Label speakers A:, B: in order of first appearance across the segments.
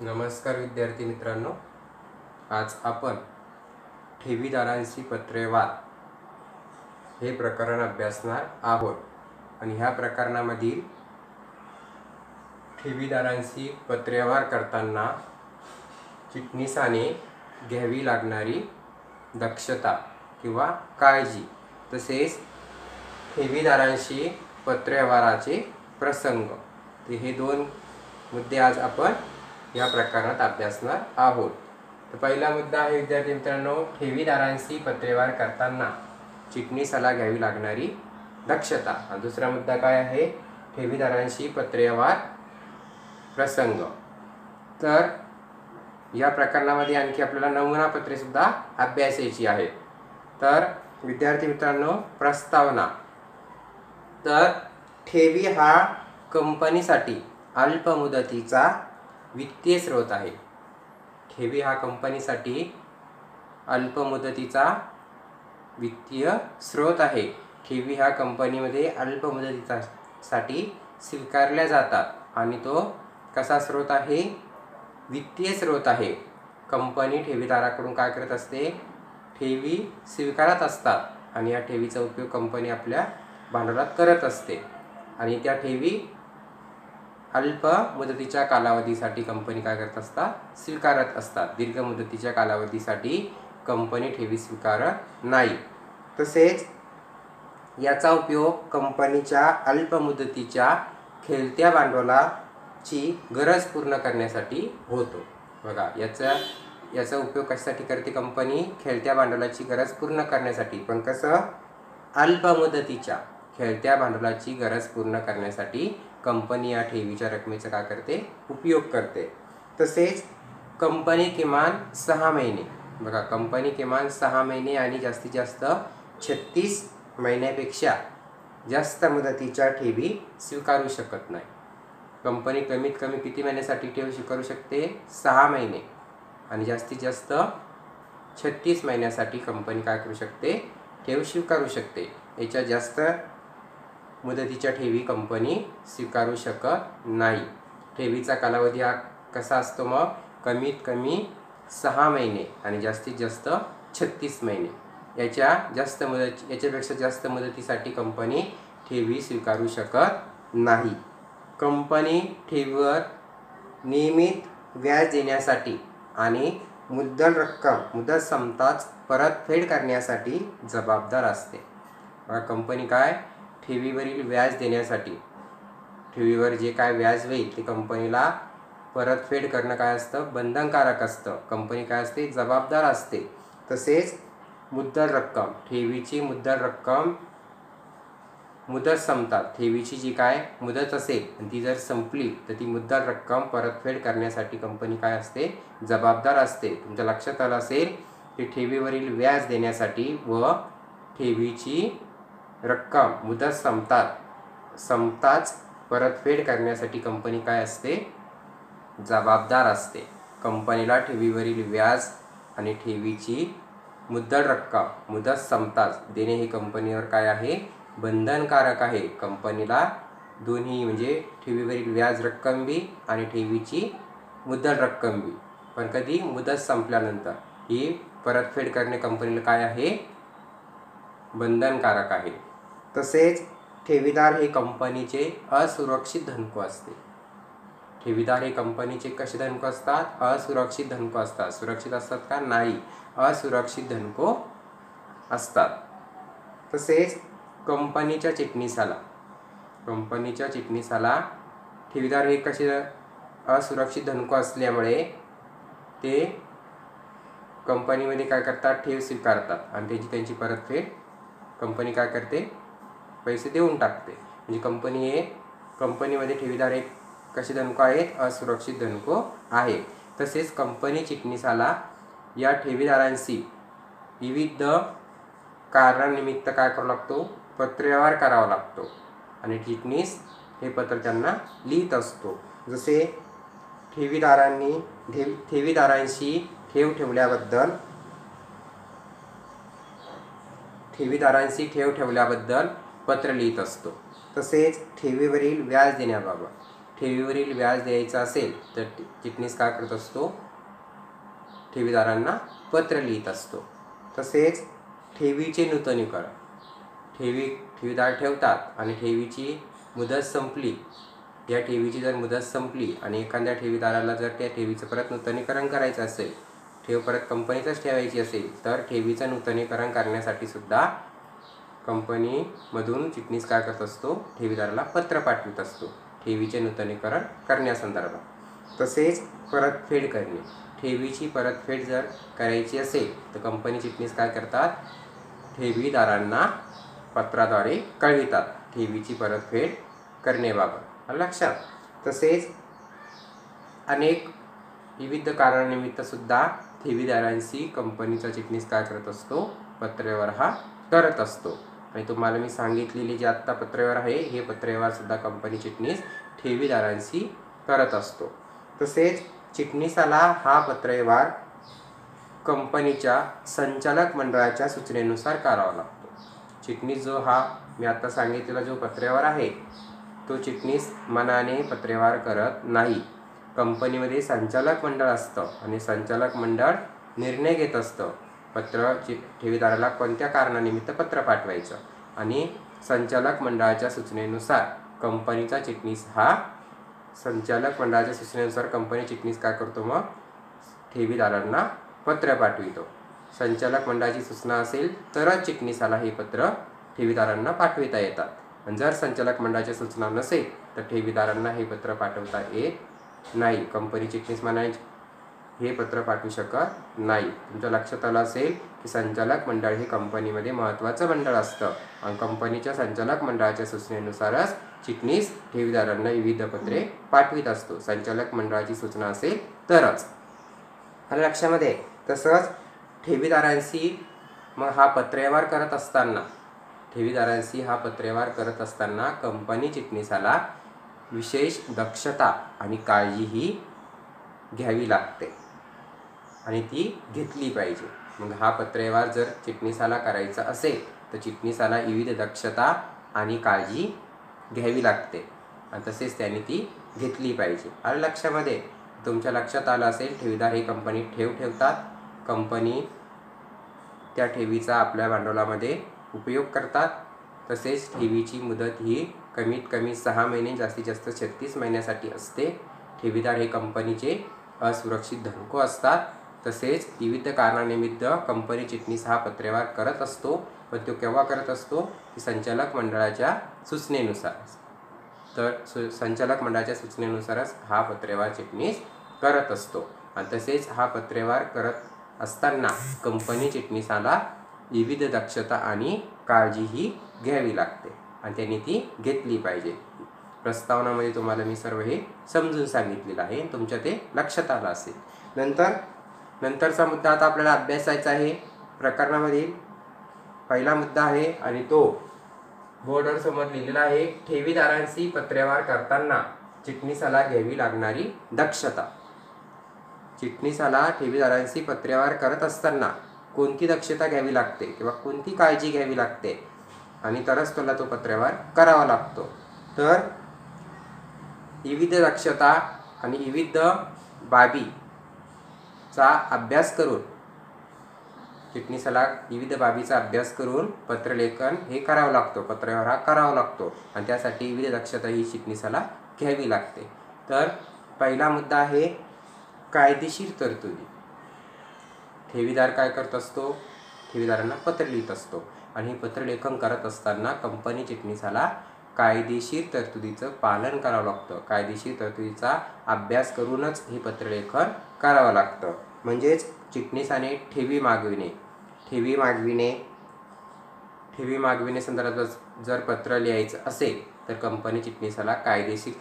A: नमस्कार विद्यार्थी मित्रांनो, आज आपण ठेवीदारांशी पत्रव्यवहार हे प्रकरण अभ्यासणार आहोत. आणि ह्या प्रकरणामधील ठेवीदारांशी पत्रव्यवहार करताना चिटणीसाने घ्यावी लागणारी दक्षता किंवा काळजी, तसेच ठेवीदारांशी पत्रव्यवहाराचे प्रसंग, हे दोन मुद्दे आज आपण या प्रकरणात अभ्यासणार आहोत. तर पहिला मुद्दा आहे विद्यार्थी मित्रांनो, ठेवीदारांशी पत्रव्यवहार करताना चिटणीसाला घ्यावी लागणारी दक्षता. आणि दुसरा मुद्दा काय आहे, ठेवीदारांशी पत्रव्यवहार प्रसंग. तर या प्रकरणामध्ये आणखी आपल्याला नमुना पत्रे सुद्धा अभ्यासायची आहेत. तर विद्यार्थी मित्रांनो, प्रस्तावना. तर ठेवी हा कंपनीसाठी अल्प मुदतीचा वित्तीय स्रोत आहे. ठेवी हा कंपनीसाठी अल्प मुदतीचा वित्तीय स्रोत आहे. ठेवी ह्या कंपनीमध्ये अल्प मुदतीसाठी स्वीकारल्या जातात आणि तो कसा स्रोत आहे, वित्तीय स्रोत आहे. कंपनी ठेवीदाराकडून काय करत असते, ठेवी स्वीकारत असतात आणि या ठेवीचा उपयोग कंपनी आपल्या भांडवलात करत असते. आणि त्या ठेवी अल्प मुदतीच्या कालावधीसाठी कंपनी काय करत असतात, स्वीकारत असतात. दीर्घ मुदतीच्या कालावधीसाठी कंपनी ठेवी स्वीकारत नाही. तसेच याचा उपयोग कंपनीच्या अल्प मुदतीच्या खेळत्या भांडवलाची गरज पूर्ण करण्यासाठी होतो. बघा, याचा उपयोग कशासाठी करते कंपनी, खेळत्या भांडवलाची गरज पूर्ण करण्यासाठी. पण कसं, अल्प मुदतीच्या खेळत्या भांडवलाची गरज पूर्ण करण्यासाठी कंपनी या ठेवीच्या रकमेचा काय करते, उपयोग करते. तसेच कंपनी किमान 6 महिने, बघा कंपनी किमान 6 महिने आणि जास्तीत जास्त 36 महिन्यापेक्षा जास्त मुदतीच्या ठेवी स्वीकारू शकत नाही. कंपनी कमीत कमी किती महिन्यासाठी ठेव स्वीकारू शकते, 6 महिने, आणि जास्तीत जास्त 36 महिन्यासाठी कंपनी काय करू शकते, ठेव स्वीकारू शकते. याच्या जास्त मुदतीच्या ठेवी कंपनी स्वीकारू शकत नाही. ठेवीचा कालावधी हा कसा असतो, मग कमीत कमी 6 महिने आणि जास्तीत जास्त 36 महिने. याच्यापेक्षा जास्त मुदतीसाठी कंपनी ठेवी स्वीकारू शकत नाही. कंपनी ठेवीवर नियमित व्याज देण्यासाठी आणि मुद्दल रक्कम मुदत संपताच परतफेड करण्यासाठी जबाबदार असते. कंपनी काय, ठेवीवरील व्याज देण्यासाठी, ठेवीवर जे काय व्याज होईल ते कंपनीला परतफेड करणं काय असतं, बंधनकारक असतं. कंपनी काय असते, जबाबदार असते. तसेच मुद्दल रक्कम, ठेवीची मुद्दल रक्कम मुदत संपतात, ठेवीची जी काय मुदत असेल आणि ती जर संपली तर ती मुद्दल रक्कम परतफेड करण्यासाठी कंपनी काय असते, जबाबदार असते. तुमच्या लक्षात आलं असेल की ठेवीवरील व्याज देण्यासाठी व ठेवीची रक्कम मुदत संपताच परतफेड करण्यासाठी कंपनी काय असते, जबाबदार असते. कंपनीला ठेवीवरील व्याज आणि ठेवीची मुद्दल रक्कम मुदत संपताच देणे हे कंपनीवर काय आहे, बंधनकारक आहे. कंपनीला दोन्ही, म्हणजे ठेवीवरील व्याज रक्कम बी आणि ठेवीची मुद्दल रक्कम बी, पण कधी, मुदत संपल्यानंतर, ही परतफेड करणे कंपनीला काय आहे, बंधनकारक आहे. तसेच ठेवीदार हे कंपनीचे असुरक्षित धनको असते. ठेवीदार हे कंपनीचे कसे धनको असतात, असुरक्षित धनको असतात. सुरक्षित असतात का, नाही, असुरक्षित धनको असतात. तसेच कंपनीच्या चिटणीसाला ठेवीदार हे कसे असुरक्षित धनको असल्यामुळे ते कंपनीमध्ये काय करतात, ठेव स्वीकारतात आणि त्यांची परतफेड कंपनी काय करते, पैसे देऊन टाकते. म्हणजे कंपनीमध्ये ठेवीदार एक कसे धनको आहेत, असुरक्षित धनको आहेत. तसेच कंपनी चिटणीसाला या ठेवीदारांशी विविध कारणानिमित्त काय करावं लागतो, पत्रव्यवहार करावा लागतो आणि चिटणीस हे पत्र त्यांना लिहित असतो. जसे ठेवीदारांशी ठेव ठेवल्याबद्दल पत्र लिहित असतो. तसेच ठेवीवरील व्याज देण्याबाबत, ठेवीवरील व्याज द्यायचं असेल तर चिटणीस काय करत असतो, ठेवीदारांना पत्र लिहित असतो. तसेच ठेवीचे नूतनीकरण, ठेवीदार ठेवतात आणि ठेवीची मुदत संपली, या ठेवीची जर मुदत संपली आणि एखाद्या ठेवीदाराला जर त्या ठेवीचं परत नूतनीकरण करायचं असेल, ठेव परत कंपनीतच ठेवायची असेल, तर ठेवीचं नूतनीकरण करण्यासाठी सुद्धा कंपनीमधून चिटणीस काय करत असतो, ठेवीदाराला पत्र पाठवित असतो ठेवीचे नूतनीकरण करण्यासंदर्भात. तसेच परतफेड करणे, ठेवीची परतफेड जर करायची असेल तर कंपनी चिटणीस काय करतात, ठेवीदारांना पत्राद्वारे कळवितात ठेवीची परतफेड करण्याबाबत. लक्षात. तसेच अनेक विविध कारणानिमित्त सुद्धा ठेवीदारांशी कंपनीचा चिटणीस काय करत असतो, पत्रव्यवहार हा करत असतो. आणि तुम्हाला मी सांगितलेले जे आत्ता पत्रव्यवहार आहे, हे पत्रव्यवहार सुद्धा कंपनी चिटणीस ठेवीदारांशी करत असतो. तसेच चिटणीसाला हा पत्रव्यवहार कंपनीच्या संचालक मंडळाच्या सूचनेनुसार करावा लागतो. चिटणीस जो हा मी आता सांगितलेला जो पत्रव्यवहार आहे, तो चिटणीस मनाने पत्रव्यवहार करत नाही. कंपनीमध्ये संचालक मंडळ असतं आणि संचालक मंडळ निर्णय घेत असतं ठेवीदाराला कोणत्या कारणानिमित्त पत्र पाठवायचं, आणि संचालक मंडळाच्या सूचनेनुसार कंपनीचा चिटणीस हा संचालक मंडळाच्या सूचनेनुसार कंपनी चिटणीस काय करतो, मग ठेवीदारांना पत्र पाठवितो. संचालक मंडळाची सूचना असेल तरच चिटणीसाला हे पत्र ठेवीदारांना पाठविता येतात. आणि जर संचालक मंडळाची सूचना नसेल तर ठेवीदारांना हे पत्र पाठवता येत नाही. कंपनी चिटणीस मनाने हे पत्र पाठवू शकत नाही. तुमच्या लक्षात आलं असेल की संचालक मंडळ हे कंपनीमध्ये महत्त्वाचं मंडळ असतं आणि कंपनीच्या संचालक मंडळाच्या सूचनेनुसारच चिटणीस ठेवीदारांना विविध पत्रे पाठवित असतो. संचालक मंडळाची सूचना असेल तरच. आलं लक्षामध्ये. तसंच ठेवीदारांशी मग हा पत्रव्यवहार करत असताना कंपनी चिटणीसाला विशेष दक्षता आणि काळजीही घ्यावी लागते आणि ती घेतली पाहिजे. मग हा पत्रव्यवहार जर चिटणीसाला करायचा असेल तर चिटणीसाला विविध दक्षता आणि काळजी घ्यावी लागते आणि तसेच त्यांनी ती घेतली पाहिजे. आलं लक्षामध्ये. तुमच्या लक्षात आलं असेल, ठेवीदार हे कंपनीत ठेवतात. कंपनी त्या ठेवीचा आपल्या भांडवलामध्ये उपयोग करतात. तसेच ठेवीची मुदत ही कमीत कमी 6 महिने, जास्तीत जास्त 36 महिन्यासाठी असते. ठेवीदार हे कंपनीचे असुरक्षित धनको असतात. तसेच विविध कारणानिमित्त कंपनी चिटणीस हा पत्रव्यवहार करत असतो, पण तो केव्हा करत असतो की संचालक मंडळाच्या सूचनेनुसार. तर संचालक मंडळाच्या सूचनेनुसारच हा पत्रव्यवहार चिटणीस करत असतो. आणि तसेच हा पत्रव्यवहार करत असताना कंपनी चिटणीसाला विविध दक्षता आणि काळजीही घ्यावी लागते आणि त्यांनी ती घेतली पाहिजे. प्रस्तावनामध्ये तुम्हाला मी सर्व हे समजून सांगितलेलं आहे, तुमच्या ते लक्षात आलं असेल. नंतरचा मुद्दा आता आपल्याला अभ्यासायचा आहे. प्रकरणामधील पहिला मुद्दा आहे आणि तो बोर्डवर समोर लिहिलेला आहे. ठेवीदारांशी पत्रव्यवहार करताना चिटणीसाला घ्यावी लागणारी दक्षता. चिटणीसाला ठेवीदारांशी पत्रव्यवहार करत असताना कोणती दक्षता घ्यावी लागते किंवा कोणती काळजी घ्यावी लागते आणि तरच तुला तो पत्रव्यवहार करावा लागतो. तर विविध दक्षता आणि विविध बाबीचा अभ्यास करून चिटणीसाला विविध बाबीचा अभ्यास करून पत्रलेखन हे करावं लागतो, पत्रव्यवहार हा करावा लागतो आणि त्यासाठी विविध दक्षता ही चिटणीसाला घ्यावी लागते. तर पहिला मुद्दा आहे कायदेशीर तरतुदी. ठेवीदार काय करत असतो, ठेवीदारांना पत्र लिहित असतो आणि हे पत्रलेखन करत असताना कंपनी चिटणीसाला कायदेशीर तरतुदीचं पालन करावं लागतं. कायदेशीर तरतुदीचा अभ्यास करूनच हे पत्रलेखन करावं लागतं. म्हणजेच चिटणीसाने ठेवी मागविणे संदर्भात जर पत्र लिहायचं असेल तर कंपनी चिटणीसाला कायदेशीर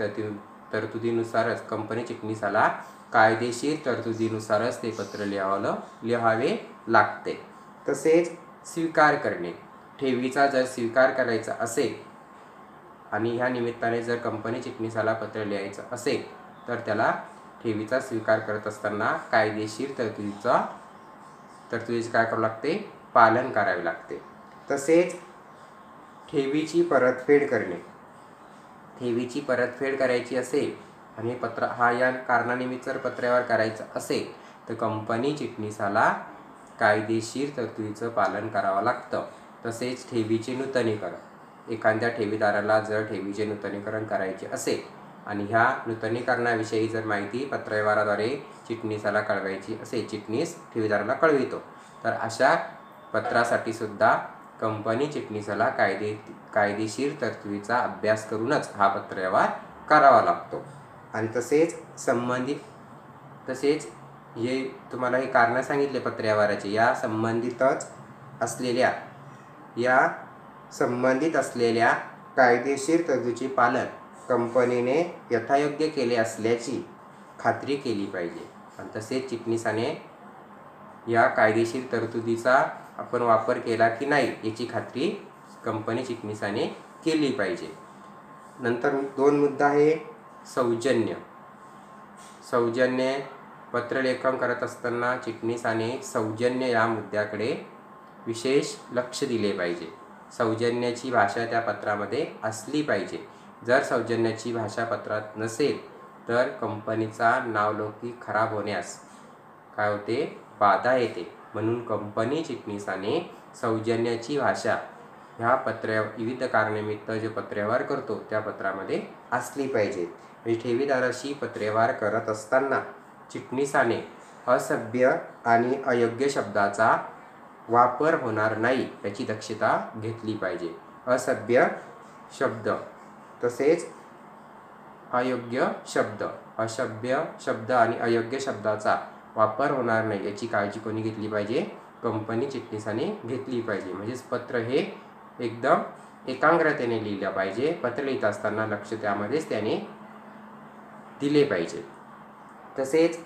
A: तरतुदीनुसारच ते पत्र लिहावे लागते. तसेच स्वीकार करणे. ठेवीचा जर स्वीकार करायचा असेल आणि ह्या निमित्ताने जर कंपनी चिटणीसाला पत्र लिहायचं असेल तर त्याला ठेवीचा स्वीकार करत असताना कायदेशीर तरतुदीचे काय करावे लागते, पालन करावे लागते. तसेच ठेवीची परतफेड करणे. ठेवीची परतफेड करायची असेल आणि या कारणानिमित्त जर पत्रव्यवहार करायचा असेल तर कंपनी चिटणीसाला कायदेशीर तरतुदीचं पालन करावं लागतं. तसेच ठेवीचे नूतनीकरण, एखाद्या ठेवीदाराला जर ठेवीचे नूतनीकरण करायचे असेल आणि ह्या नूतनीकरणाविषयी जर माहिती पत्रव्यवहाराद्वारे चिटणीसाला कळवायची असेल, चिटणीस ठेवीदाराला कळवितो, तर अशा पत्रासाठी सुद्धा कंपनी चिटणीसाला कायदेशीर तरतुदीचा अभ्यास करूनच हा पत्रव्यवहार करावा लागतो. आणि तसेच हे तुम्हाला हे कारणं सांगितले पत्रव्यवहाराचे, या संबंधित असलेल्या कायदेशीर तरतुदीचे पालन कंपनीने यथायोग्य केले असल्याची खात्री केली पाहिजे. आणि तसेच चिटणीसाने या कायदेशीर तरतुदीचा आपण वापर केला की नाही याची खात्री कंपनी चिटणीसाने केली पाहिजे. नंतर 2 मुद्दा आहे सौजन्य. पत्रलेखन करत असताना चिटणीसाने सौजन्य या मुद्द्याकडे विशेष लक्ष दिले पाहिजे. सौजन्याची भाषा त्या पत्रामध्ये असली पाहिजे. जर सौजन्याची भाषा पत्रात नसेल तर कंपनीचा नावलौकिक खराब होण्यास काय होते, बाधा येते. म्हणून कंपनी चिटणीसाने सौजन्याची भाषा ह्या विविध कारणानिमित्त जे पत्रव्यवहार करतो त्या पत्रामध्ये असली पाहिजे. म्हणजे ठेवीदाराशी पत्रव्यवहार करत असताना चिटणीसाने असभ्य आणि अयोग्य शब्दाचा वापर होणार नाही याची दक्षता घेतली पाहिजे. असभ्य शब्द तसेच अयोग्य शब्द आणि अयोग्य शब्दाचा वापर होणार नाही याची काळजी कोणी घेतली पाहिजे, कंपनी चिटणीसाने घेतली पाहिजे. म्हणजेच पत्र हे एकदम एकाग्रतेने लिहिलं पाहिजे. पत्र लिहित असताना लक्ष त्यामध्येच त्याने दिले पाहिजे. तसेच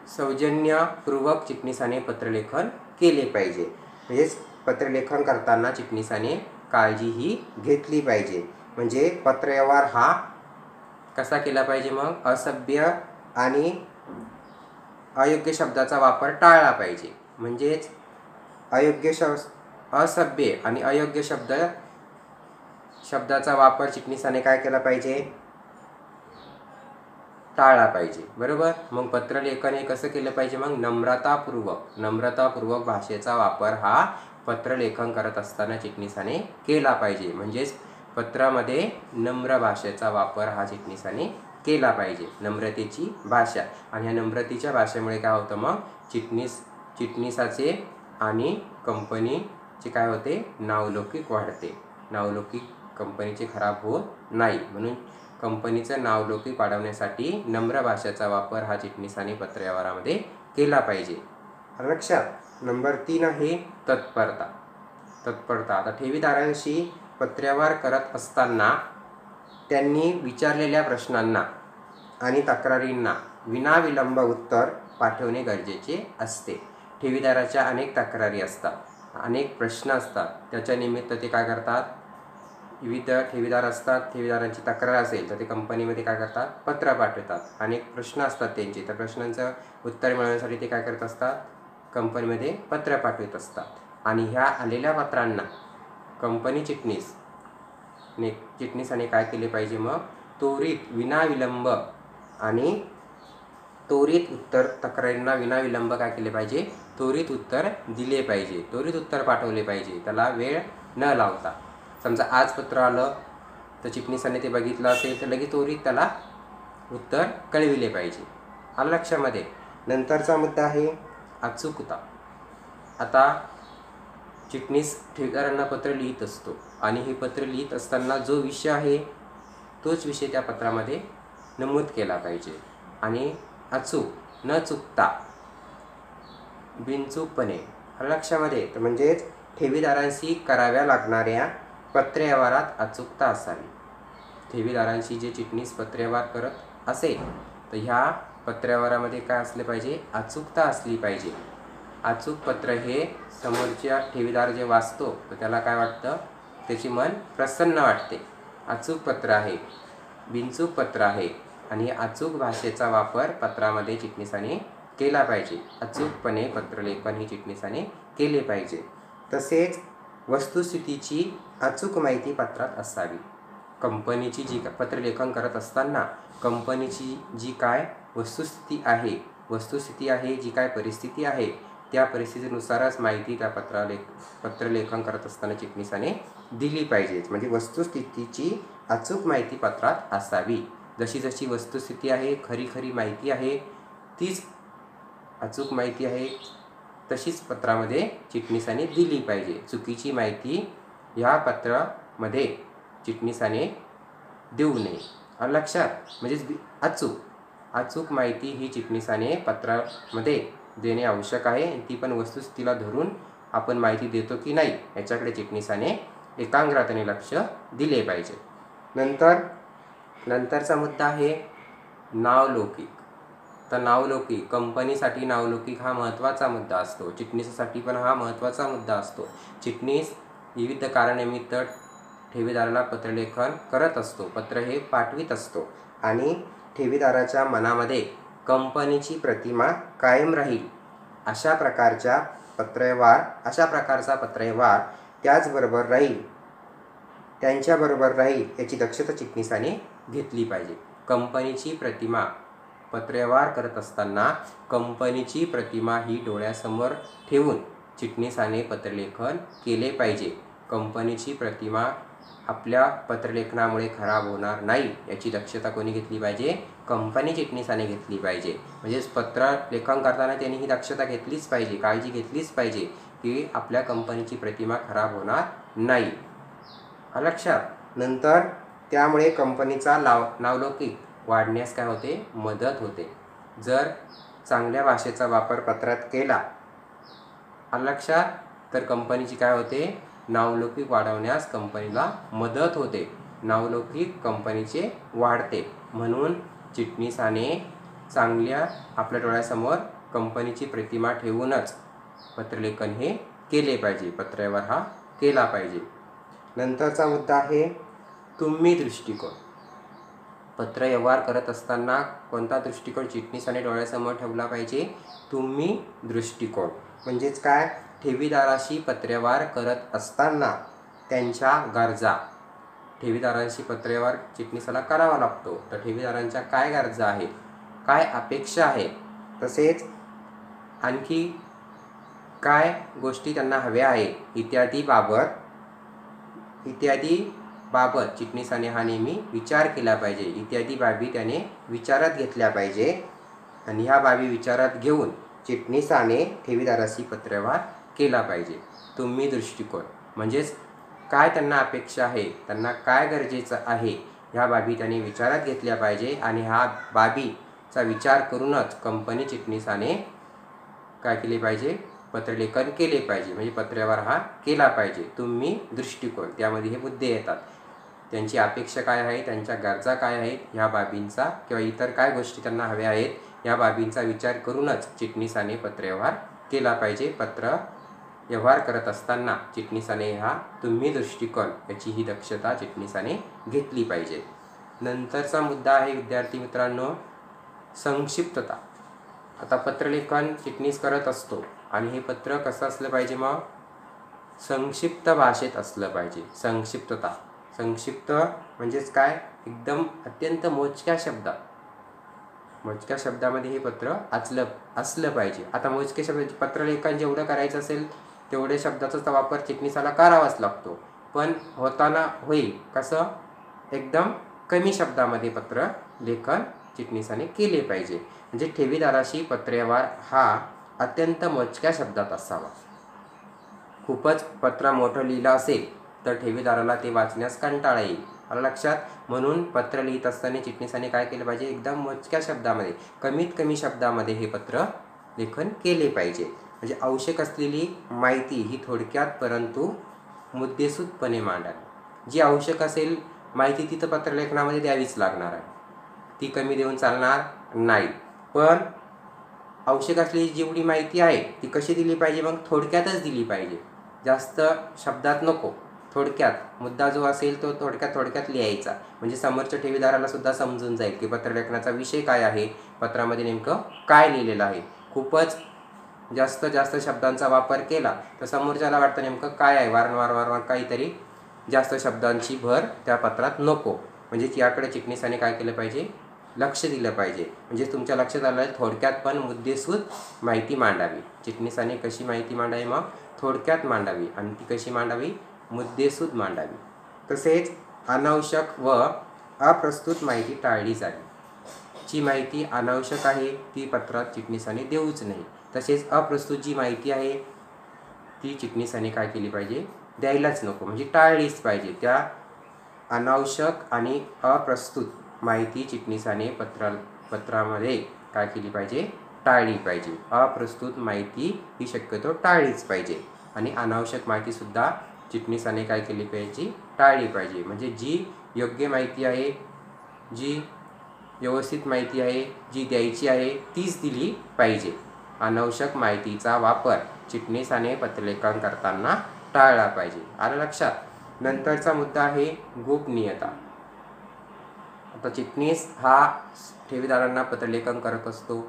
A: सौजन्यपूर्वक चिटणीसाने पत्रलेखन केले पाहिजे. म्हणजेच पत्रलेखन करताना चिटणीसाने काळजीही घेतली पाहिजे. म्हणजे पत्रव्यवहार हा कसा केला पाहिजे, मग असभ्य आणि अयोग्य शब्दाचा वापर टाळला पाहिजे. म्हणजेच असभ्य आणि अयोग्य शब्दाचा वापर चिटणीसाने काय केला पाहिजे, टाळला पाहिजे. बरोबर. मग पत्रलेखन हे कसं केलं पाहिजे, मग नम्रतापूर्वक भाषेचा वापर हा पत्रलेखन करत असताना चिटणीसाने केला पाहिजे. म्हणजेच पत्रामध्ये नम्र भाषेचा वापर हा चिटणीसाने केला पाहिजे, नम्रतेची भाषा. आणि ह्या नम्रतेच्या भाषेमुळे काय होतं, मग चिटणीसाचे आणि कंपनीचे काय होते, नावलौकिक वाढते. नावलौकिक कंपनीचे खराब होत नाही. म्हणून कंपनीचं नावलौकिक वाढवण्यासाठी नम्र भाषेचा वापर हा चिटणीसाने पत्रव्यवहारामध्ये केला पाहिजे. लक्षात. नंबर 3 आहे तत्परता. आता ठेवीदारांशी पत्रव्यवहार करत असताना त्यांनी विचारलेल्या प्रश्नांना आणि तक्रारींना विनाविलंब उत्तर पाठवणे गरजेचे असते. ठेवीदाराच्या अनेक तक्रारी असतात, अनेक प्रश्न असतात. त्याच्या निमित्त ते काय करतात, विविध ठेवीदार असतात, ठेवीदारांची तक्रार असेल तर ते कंपनीमध्ये काय करतात, पत्र पाठवतात. अनेक प्रश्न असतात त्यांचे, त्या प्रश्नांचं उत्तर मिळवण्यासाठी ते काय करत असतात, कंपनीमध्ये पत्र पाठवत असतात. आणि ह्या आलेल्या पत्रांना कंपनी चिटणीसाने काय केले पाहिजे, मग विनाविलंब आणि त्वरित उत्तर, तक्रारींना विनाविलंब काय केले पाहिजे, त्वरित उत्तर दिले पाहिजे, त्वरित उत्तर पाठवले पाहिजे, त्याला वेळ न लावता. समजा आज पत्र आलं तर चिटणीसाने ते बघितलं असेल तर लगेच त्वरित त्याला उत्तर कळविले पाहिजे. आलं लक्षामध्ये. नंतरचा मुद्दा आहे अचूकता. आता चिटणीस ठेवीदारांना पत्र लिहित असतो आणि हे पत्र लिहित असताना जो विषय आहे तोच विषय त्या पत्रामध्ये नमूद केला पाहिजे. आणि न चुकता बिनचूकपणे. लक्षामध्ये. तर म्हणजेच ठेवीदारांशी कराव्या लागणाऱ्या पत्रव्यवहारात अचूकता असावी. ठेवीदारांशी जे चिटणीस पत्रव्यवहार करत असेल तर ह्या पत्रव्यवहारामध्ये काय असले पाहिजे, अचूकता असली पाहिजे. अचूक पत्र हे समोरच्या ठेवीदार जे वाचतो तर त्याला काय वाटतं, त्याची मन प्रसन्न वाटते. अचूक पत्र आहे, बिनचूक पत्र आहे आणि अचूक भाषेचा वापर पत्रामध्ये चिटणीसाने केला पाहिजे. अचूकपणे पत्रलेखन ही चिटणीसाने केले पाहिजे. तसेच वस्तुस्थितीची अचूक माहिती पत्रात असावी. कंपनीची जी पत्रलेखन करत असताना कंपनीची जी काय वस्तुस्थिती आहे, जी काय परिस्थिती आहे, त्या परिस्थितीनुसारच माहिती त्या पत्रलेखन करत असताना चिटणीसाने दिली पाहिजे. म्हणजे वस्तुस्थितीची अचूक माहिती पत्रात असावी. जशी जशी वस्तुस्थिती आहे, खरी माहिती आहे, तीच अचूक माहिती आहे, तशीच पत्रामध्ये चिटणीसाने दिली पाहिजे. चुकीची माहिती ह्या पत्रामध्ये चिटणीसाने देऊ नये. लक्षात, म्हणजेच अचूक माहिती ही चिटणीसाने पत्रामध्ये देणे आवश्यक आहे. ती पण वस्तुस्थितीला धरून आपण माहिती देतो की नाही याच्याकडे चिटणीसाने एकाग्रतेने लक्ष दिले पाहिजे. नंतरचा मुद्दा आहे नावलौकिक. तर नावलौकिक, कंपनीसाठी नावलौकिक हा महत्त्वाचा मुद्दा असतो. चिटणीसासाठी पण हा महत्त्वाचा मुद्दा असतो. चिटणीस विविध कारणानिमित्त ठेवीदाराला पत्रलेखन करत असतो, पत्र हे पाठवित असतो आणि ठेवीदाराच्या मनामध्ये कंपनीची प्रतिमा कायम राहील अशा प्रकारचा पत्रव्यवहार त्यांच्याबरोबर राहील याची दक्षता चिटणीसाने घेतली पाहिजे. कंपनीची प्रतिमा, पत्रव्यवहार करत असताना कंपनीची प्रतिमा ही डोळ्यासमोर ठेवून चिटणीसाने पत्रलेखन केले पाहिजे. कंपनीची प्रतिमा आपल्या पत्रलेखनामुळे खराब होणार नाही याची दक्षता कोणी घेतली पाहिजे? कंपनी चिटणीसाने घेतली पाहिजे. म्हणजेच पत्रलेखन करताना त्यांनी ही दक्षता घेतलीच पाहिजे, काळजी घेतलीच पाहिजे की आपल्या कंपनीची प्रतिमा खराब होणार नाही. लक्षात. नंतर त्यामुळे कंपनीचा नावलौकिक वाढण्यास काय होते? मदत होते. जर चांगल्या भाषेचा वापर पत्रात केला लक्षात, तर कंपनीची काय होते? नावलौकिक वाढवण्यास कंपनीला मदत होते. नावलौकिक कंपनीचे वाढते. म्हणून चिटणीसाने चांगल्या आपल्या डोळ्यासमोर कंपनीची प्रतिमा ठेवूनच पत्रलेखन हे केले पाहिजे, पत्रव्यवहार हा केला पाहिजे. नंतरचा मुद्दा आहे तुम्ही दृष्टिकोन. पत्रव्यवहार करत असताना कोणता दृष्टिकोन चिटणीसाने डोळ्यासमोर ठेवला पाहिजे? तुम्ही दृष्टिकोन. म्हणजेच काय? ठेवीदाराशी पत्रव्यवहार करत असताना त्यांच्या गरजा, ठेवीदारांशी पत्रव्यवहार चिटणीसाला करावा लागतो, तर ठेवीदारांच्या काय गरजा आहेत, काय अपेक्षा आहेत, तसेच आणखी काय गोष्टी त्यांना हव्या आहेत इत्यादी बाबत चिटणीसाने हा नेहमी विचार केला पाहिजे. इत्यादी बाबी त्याने विचारात घेतल्या पाहिजे आणि ह्या बाबी विचारात घेऊन चिटणीसाने ठेवीदाराशी पत्रव्यवहार केला पाहिजे. तुम्ही दृष्टिकोन म्हणजेच काय त्यांना अपेक्षा आहे, त्यांना काय गरजेचं आहे, ह्या बाबी त्यांनी विचारात घेतल्या पाहिजे आणि ह्या बाबीचा विचार करूनच कंपनी चिटणीसाने काय केले पाहिजे? पत्रलेखन केले पाहिजे. म्हणजे पत्रव्यवहार हा केला पाहिजे. तुम्ही दृष्टिकोन, त्यामध्ये हे मुद्दे येतात. त्यांची अपेक्षा काय आहे, त्यांच्या गरजा काय आहेत, ह्या बाबींचा किंवा इतर काय गोष्टी त्यांना हव्या आहेत, या बाबींचा विचार करूनच चिटणीसाने पत्रव्यवहार केला पाहिजे. पत्रव्यवहार करत असताना चिटणीसाने हा तुम्ही दृष्टिकोन याची ही दक्षता चिटणीसाने घेतली पाहिजे. नंतरचा मुद्दा आहे विद्यार्थी मित्रांनो संक्षिप्तता. आता पत्रलेखन चिटणीस करत असतो आणि हे पत्र कसं असलं पाहिजे? मग संक्षिप्त भाषेत असलं पाहिजे. संक्षिप्त म्हणजेच काय? एकदम अत्यंत मोजक्या शब्दामध्ये हे पत्र असलं पाहिजे. आता मोजके शब्द, पत्रलेखन जेवढं करायचं असेल तेवढे शब्दाचा वापर चिटणीसाला करावाच लागतो, पण होताना होईल कसं? एकदम कमी शब्दामध्ये पत्रलेखन चिटणीसाने केले पाहिजे. म्हणजे ठेवीदाराशी पत्रव्यवहार हा अत्यंत मोजक्या शब्दात असावा. खूपच पत्र मोठं लिहिलं असेल तर ठेवीदाराला ते वाचण्यास कंटाळा येईल. लक्षात. म्हणून पत्र लिहित असताना चिटणीसाने काय केलं पाहिजे? एकदम मोजक्या शब्दामध्ये, कमीत कमी शब्दामध्ये हे पत्र लेखन केले पाहिजे. म्हणजे आवश्यक असलेली माहिती ही थोडक्यात परंतु मुद्देसूदपणे मांडावी. जी आवश्यक असेल माहिती तिथं पत्रलेखनामध्ये द्यावीच लागणार आहे, ती कमी देऊन चालणार नाही. पण आवश्यक असलेली जेवढी माहिती आहे ती कशी दिली पाहिजे? मग थोडक्यातच दिली पाहिजे, जास्त शब्दात नको. थोडक्यात मुद्दा जो असेल तो थोडक्यात लिहायचा, म्हणजे समोरच्या ठेवीदाराला सुद्धा समजून जाईल की पत्रलेखनाचा विषय काय आहे, पत्रामध्ये नेमकं काय लिहिलेलं आहे. खूपच जास्त शब्दांचा वापर केला तर समोरच्याला वाटतं नेमकं काय आहे, वारंवार काहीतरी जास्त शब्दांची भर त्या पत्रात नको. म्हणजे याकडे चिटणीसाने काय केलं पाहिजे, लक्ष दिलं पाहिजे. म्हणजे तुमच्या लक्षात आलं थोडक्यात पण मुद्देसूद माहिती मांडावी. चिटणीसाने कशी माहिती मांडावी, मग थोडक्यात मांडावी आणि ती कशी मांडावी, मुद्देसूद मांडावी. तसेच अनावश्यक व अप्रस्तुत माहिती टाळली जावी. जी माहिती अनावश्यक आहे ती पत्रात चिटणीसाने देऊच नाही. तसेच अप्रस्तुत जी माहिती आहे ती चिटणीसाने काय केली पाहिजे, द्यायलाच नको, म्हणजे टाळलीच पाहिजे. त्या अनावश्यक आणि अप्रस्तुत माहिती चिटणीसाने पत्रामध्ये काय केली पाहिजे, टाळली पाहिजे. अप्रस्तुत माहिती ही शक्यतो टाळलीच पाहिजे आणि अनावश्यक माहितीसुद्धा चिटणीसाने काय केली पाहिजे, टाळली पाहिजे. म्हणजे जी योग्य माहिती आहे, जी व्यवस्थित माहिती आहे, जी द्यायची आहे तीच दिली पाहिजे. अनावश्यक माहितीचा वापर चिटणीसाने पत्रलेखन करताना टाळला पाहिजे. आलं लक्षात. नंतरचा मुद्दा आहे गोपनीयता. आता चिटणीस हा ठेवीदारांना पत्रलेखन करत असतो.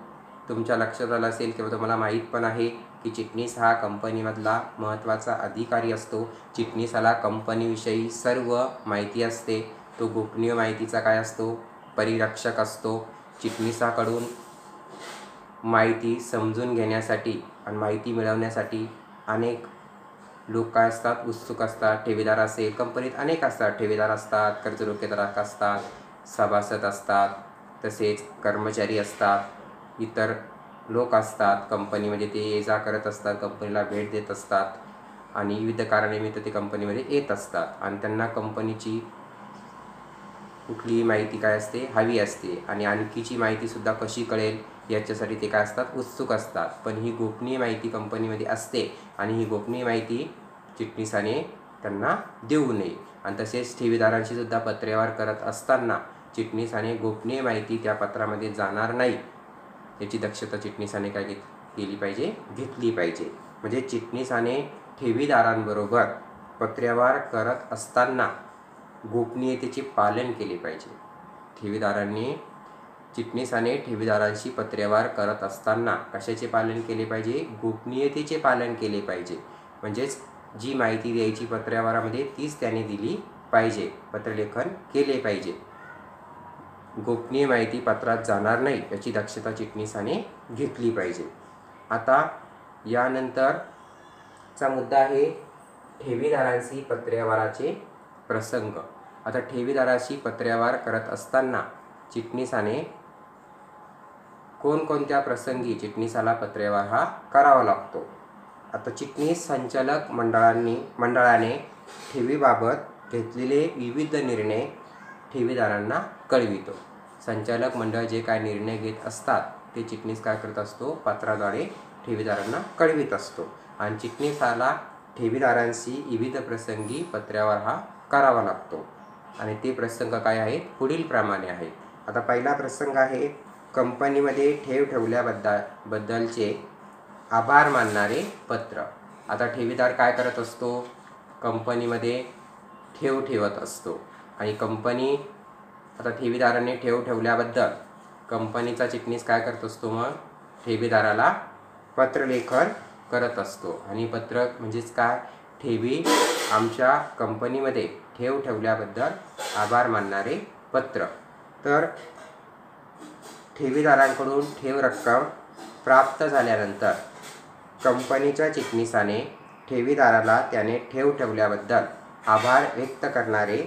A: तुमच्या लक्षात आलं असेल किंवा तुम्हाला माहीत पण आहे की चिटणीस हा कंपनीमधला महत्त्वाचा अधिकारी असतो. चिटणीसाला कंपनीविषयी सर्व माहिती असते. तो गोपनीय माहितीचा काय असतो, परिरक्षक असतो. चिटणीसाकडून माहिती समजून घेण्यासाठी आणि माहिती मिळवण्यासाठी अनेक लोक काय असतात, उत्सुक असतात. ठेवीदार असेल, कंपनीत अनेक असतात, ठेवीदार असतात, कर्ज रोखेधारक असतात, सभासद असतात, तसेच कर्मचारी असतात, इतर लोक असतात. कंपनीमध्ये ते ये जा करत असतात, कंपनीला भेट देत असतात आणि विविध कारणानिमित्त ते कंपनीमध्ये येत असतात आणि त्यांना कंपनीची कुठलीही माहिती काय असते, हवी असते आणि आणखीची माहितीसुद्धा कशी कळेल याच्यासाठी ते काय असतात, उत्सुक असतात. पण ही गोपनीय माहिती कंपनीमध्ये असते आणि ही गोपनीय माहिती चिटणीसाने त्यांना देऊ नये. आणि तसेच ठेवीदारांशी सुद्धा पत्रव्यवहार करत असताना चिटणीसाने गोपनीय माहिती त्या पत्रामध्ये जाणार नाही याची दक्षता चिटणीसाने काय केली पाहिजे, घेतली पाहिजे. म्हणजे चिटणीसाने ठेवीदारांबरोबर पत्रव्यवहार करत असताना गोपनीयतेचे पालन केले पाहिजे. चिटणीसाने ठेवीदारांशी पत्रव्यवहार करत असताना कशाचे पालन केले पाहिजे, गोपनीयतेचे पालन केले पाहिजे. म्हणजेच जी माहिती द्यायची पत्रव्यवहारामध्ये तीच त्याने दिली पाहिजे, पत्रलेखन केले पाहिजे. गोपनीय माहिती पत्रात जाणार नाही याची दक्षता चिटणीसाने घेतली पाहिजे. आता यानंतरचा मुद्दा आहे ठेवीदारांशी पत्रव्यवहाराचे प्रसंग. आता ठेवीदाराशी पत्रव्यवहार करत असताना चिटणीसाने कोणकोणत्या प्रसंगी चिटणीसाला पत्रव्यवहार हा करावा लागतो. आता चिटणीस संचालक मंडळाने ठेवीबाबत घेतलेले विविध निर्णय ठेवीदारांना कळवितो. संचालक मंडळ जे काय निर्णय घेत असतात ते चिटणीस काय करत असतो, पत्राद्वारे ठेवीदारांना कळवित असतो आणि चिटणीसाला ठेवीदारांशी विविध प्रसंगी पत्रव्यवहार हा करावा लागतो आणि ते प्रसंग काय आहेत, पुढील प्रमाणे आहेत. आता पहिला प्रसंग आहे कंपनीमध्ये ठेव ठेवल्याबद्दलचे आभार मानणारे पत्र. आता ठेवीदार काय करत असतो, कंपनीमध्ये ठेव ठेवत असतो आणि आता ठेवीदाराने ठेव ठेवल्याबद्दल कंपनीचा चिटणीस काय करत असतो, मग ठेवीदाराला पत्रलेखन करत असतो. आणि पत्र म्हणजेच काय, ठेवी आमच्या कंपनीमध्ये ठेव ठेवल्याबद्दल आभार मानणारे पत्र. तर ठेवीदारांकडून ठेव रक्कम प्राप्त झाल्यानंतर कंपनीच्या चिटणीसाने ठेवीदाराला त्याने ठेव ठेवल्याबद्दल आभार व्यक्त करणारे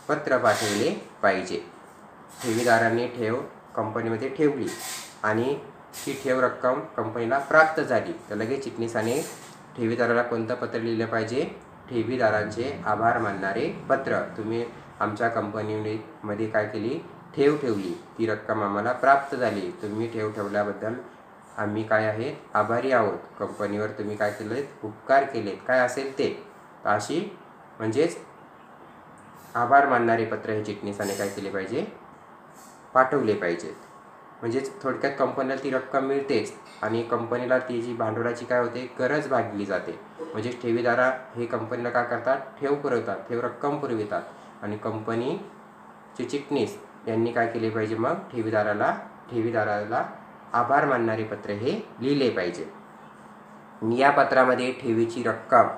A: पत्र पाठवले पाहिजे. ठेवीदारांनी ठेव कंपनीमध्ये ठेवली आणि ती ठेव रक्कम कंपनीला प्राप्त झाली तर लगेच चिटणीसाने ठेवीदाराला कोणतं पत्र लिहिलं पाहिजे, ठेवीदारांचे आभार मानणारे पत्र. तुम्ही आमच्या कंपनीमध्ये काय केली, ठेव ठेवली, ती रक्कम आम्हाला प्राप्त झाली, तुम्ही ठेव ठेवल्याबद्दल आम्ही काय आहे, आभारी आहोत. कंपनीवर तुम्ही काय केलेत, उपकार केलेत, काय असेल ते. अशी म्हणजेच आभार मानणारे पत्र हे चिटणीसाने काय केले पाहिजे, पाठवले पाहिजेत. म्हणजेच थोडक्यात कंपनीला ती रक्कम मिळतेच आणि कंपनीला ती जी भांडवलाची काय होते, गरज भागली जाते. म्हणजे ठेवीदारा हे कंपनीला काय करतात, ठेव पुरवतात, ठेव रक्कम पुरवितात आणि कंपनीचे चिटणीस यांनी काय केले पाहिजे, मग ठेवीदाराला आभार मानणारे पत्र हे लिहिले पाहिजे. या पत्रामध्ये ठेवीची रक्कम,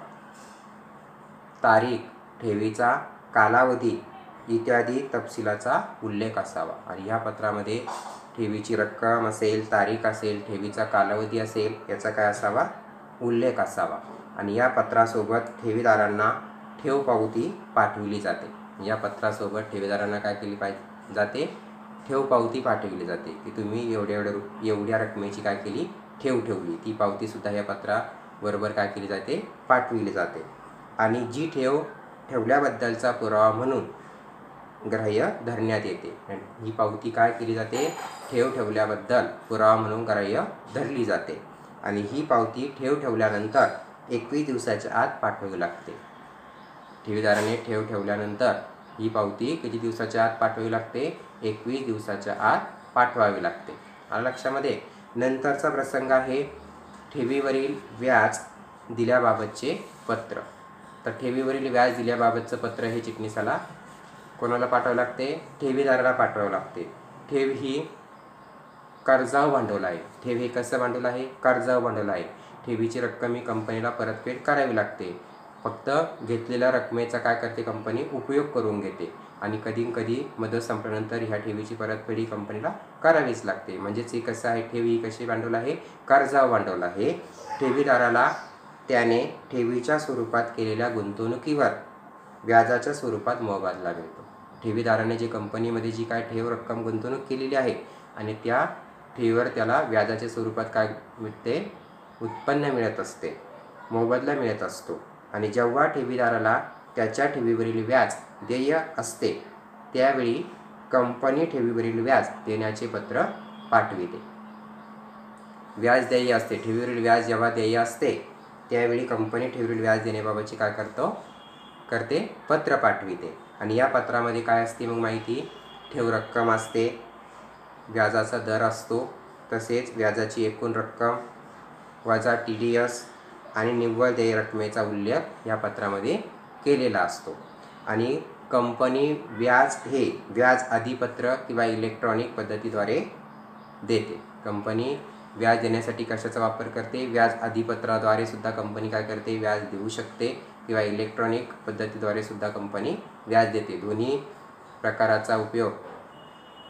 A: तारीख ठेवीचा कालावधी इत्यादी तपशिलाचा उल्लेख असावा. आणि या पत्रामध्ये ठेवीची रक्कम असेल, तारीख असेल, ठेवीचा कालावधी असेल, याचा काय असावा? उल्लेख असावा. आणि या पत्रासोबत ठेवीदारांना ठेव पावती पाठविली जाते. या पत्रासोबत ठेवीदारांना काय केली जाते? ठेव पावती पाठविली जाते की तुम्ही एवढ्या रकमेची काय केली? ठेव ठेवली. ती पावतीसुद्धा या पत्राबरोबर काय केली जाते? पाठविली जाते. आणि जी ठेव ठेवल्याबद्दलचा पुरावा म्हणून ग्राह्य धरण्यात येते. ही पावती काय केली जाते? ठेव ठेवल्याबद्दल पुरावा म्हणून ग्राह्य धरली जाते. आणि ही पावती ठेव ठेवल्यानंतर 21 दिवसाच्या आत पाठवावी लागते. ठेवीदाराने ठेव ठेवल्यानंतर ही पावती किती दिवसाच्या आत पाठवावी लागते? 21 दिवसाच्या आत पाठवावी लागते. आलं लक्षामध्ये? नंतरचा प्रसंग आहे ठेवीवरील व्याज दिल्याबाबतचे पत्र. तर ठेवीवरील व्याज दिल्याबाबतचं पत्र हे चिटणीसाला कोणाला पाठवावं लागते? ठेवीदाराला पाठवावं लागते. ठेव ही कर्जाऊ भांडवल आहे. ठेव हे कसं भांडवल आहे? कर्जाऊ भांडवल आहे. ठेवीची रक्कम ही कंपनीला परतफेड करावी लागते. फक्त घेतलेल्या रकमेचा काय करते? कंपनी उपयोग करून घेते. आणि कधी मुदत संपल्यानंतर ह्या ठेवीची परतफेड ही कंपनीला करावीच लागते. म्हणजेच हे कसं आहे? ठेव ही कशी भांडवल आहे? कर्जाऊ भांडवल आहे. ठेवीदाराला त्याने ठेवीच्या स्वरूपात केलेल्या गुंतवणुकीवर व्याजाच्या स्वरूपात मोबदला मिळतो. ठेवीदाराने जे कंपनीमध्ये जी काय ठेव रक्कम गुंतवणूक केलेली आहे आणि त्या ठेवीवर त्याला व्याजाच्या स्वरूपात काय मिळते? उत्पन्न मिळत असते, मोबदला मिळत असतो. आणि जेव्हा ठेवीदाराला त्याच्या ठेवीवरील व्याज देय असते त्यावेळी कंपनी ठेवीवरील व्याज देण्याचे पत्र पाठविते. व्याज देय असते, ठेवीवरील व्याज जेव्हा देय असते त्यावेळी कंपनी ठेवीवरील व्याज देण्याबाबतची काय करते? पत्र पाठविते. आणि या पत्रामध्ये काय असते मग माहिती? ठेव रक्कम असते, व्याजाचा दर असतो, तसेच व्याजाची एकूण रक्कम वजा TDS आणि निव्वळ देय रकमेचा उल्लेख या पत्रामध्ये केलेला असतो. आणि कंपनी व्याज आधिपत्र किंवा इलेक्ट्रॉनिक पद्धतीद्वारे देते. कंपनी व्याज देण्यासाठी कशाचा वापर करते? व्याज आधिपत्राद्वारे सुद्धा कंपनी काय करते? व्याज देऊ शकते किंवा इलेक्ट्रॉनिक पद्धतीद्वारे सुद्धा कंपनी व्याज देते.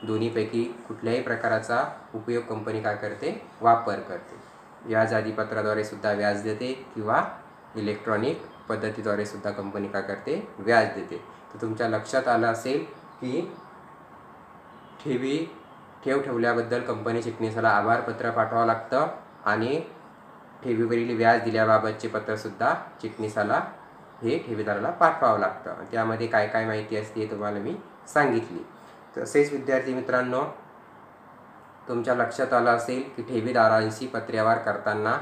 A: दोन्हीपैकी कुठल्याही प्रकाराचा उपयोग कंपनी काय करते? वापर करते. व्याज आधिपत्राद्वारे सुद्धा व्याज देते किंवा इलेक्ट्रॉनिक पद्धतीद्वारे सुद्धा कंपनी काय करते? व्याज देते. तर तुमच्या लक्षात आलं असेल की ठेव ठेवल्याबद्दल कंपनी चिटणीसाला आभारपत्र पाठवावं लागतं आणि ठेवीवरील व्याज दिल्याबाबतचे पत्रसुद्धा चिटणीसाला हे ठेवीदाराला पाठवावं लागतं. त्यामध्ये काय काय माहिती असते हे तुम्हाला मी सांगितली. तसेच विद्यार्थी मित्रांनो, तुमच्या लक्षात आलं असेल की ठेवीदारांशी पत्रव्यवहार करताना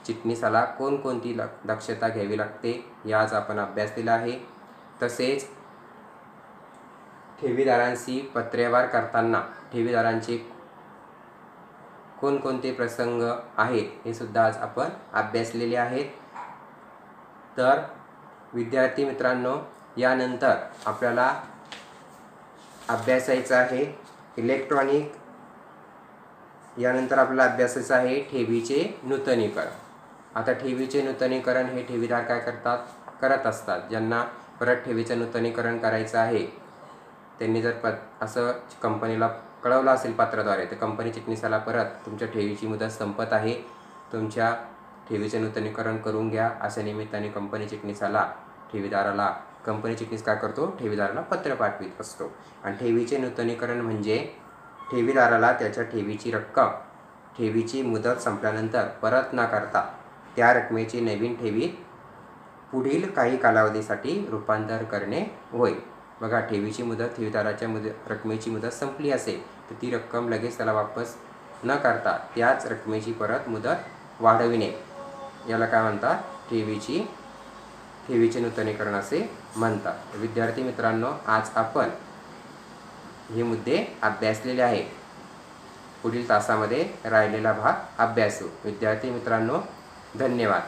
A: चिटणीसाला कोणकोणती दक्षता घ्यावी लागते हे आज आपण अभ्यासलेला आहे. तसेच ठेवीदारांशी पत्रव्यवहार करताना ठेवीदारांचे कोणकोणते प्रसंग आहेत हे सुद्धा आज आपण अभ्यासलेले आहेत. तर विद्यार्थी मित्रांनो, यानंतर आपल्याला अभ्यासायचं आहे यानंतर आपल्याला अभ्यासायचं आहे ठेवीचे नूतनीकरण. आता ठेवीचे नूतनीकरण हे ठेवीदार काय करत असतात. ज्यांना परत ठेवीचं नूतनीकरण करायचं आहे त्यांनी जर असं कंपनीला कळवलं असेल पत्राद्वारे तर कंपनी चिटणीसाला परत तुमच्या ठेवीची मुदत संपत आहे, तुमच्या ठेवीचे नूतनीकरण करून घ्या अशा निमित्ताने कंपनी चिटणीसाला कंपनी चिटणीस काय करतो? ठेवीदाराला पत्र पाठवित असतो. आणि ठेवीचे नूतनीकरण म्हणजे ठेवीदाराला त्याच्या ठेवीची रक्कम ठेवीची मुदत संपल्यानंतर परत न करता त्या रकमेची नवीन ठेवीत पुढील काही कालावधीसाठी रूपांतर करणे होय. बघा, ठेवीची मुदत ठेवीदाराच्या रकमेची मुदत संपली असेल तर ती रक्कम लगेच त्याला वापस न करता त्याच रकमेची परत मुदत वाढविणे याला काय म्हणतात? ठेवीचे नूतनीकरण असे म्हणतात. विद्यार्थी मित्रांनो, आज आपण हे मुद्दे अभ्यासलेले आहे. पुढील तासामध्ये राहिलेला भाग अभ्यासू. विद्यार्थी मित्रांनो, धन्यवाद.